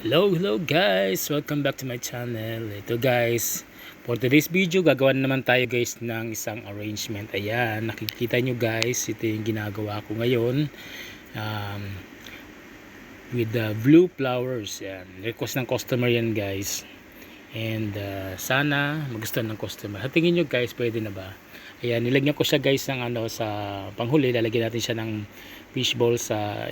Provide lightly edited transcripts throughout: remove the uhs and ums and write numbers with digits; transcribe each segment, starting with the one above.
Hello guys, welcome back to my channel. Ito guys, for today's video gagawa naman tayo guys ng isang arrangement. Ayan, nakikita nyo guys, ito yung ginagawa ko ngayon with the blue flowers. Yan, request ng customer yan guys, and sana magustuhan ng customer. Sa tingin nyo guys, pwede na ba? Ayan, nilagyan ko siya guys ng sa panghuli. Lalagyan natin siya ng fishbowl sa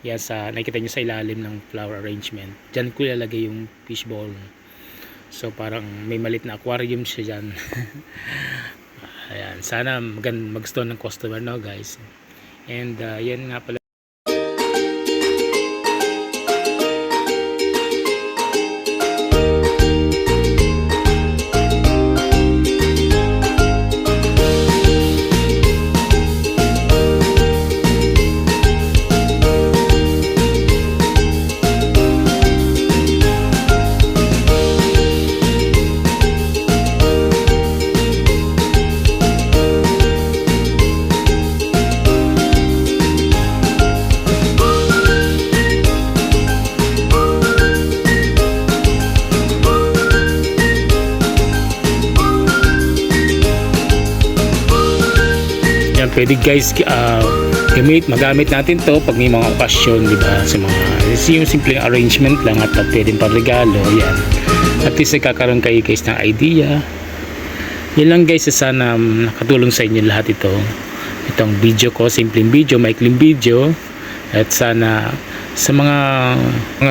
yan, sa nakikita nyo sa ilalim ng flower arrangement. Diyan ko ilalagay yung fishbowl. So parang may malit na aquarium siya dyan. Ayan, sana magustuhan ng customer, no guys. And yan nga pala. Pwede guys magamit natin to pag may mga okasyon, di ba? Sa mga yung simpleng arrangement lang at pwedeng pang-regalo. Yan, at least kakaroon kayo guys ng idea. Yan lang guys, sana nakatulong sa inyo lahat itong video ko, simpleng video, maikling video. At sana sa mga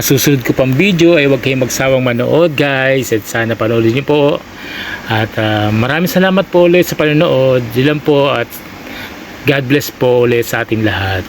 susunod ko pang video ay huwag kayong magsawang manood guys, at sana panoodin niyo po. At maraming salamat po ulit sa panonood. Yun lang po, at God bless po ulit sa ating lahat.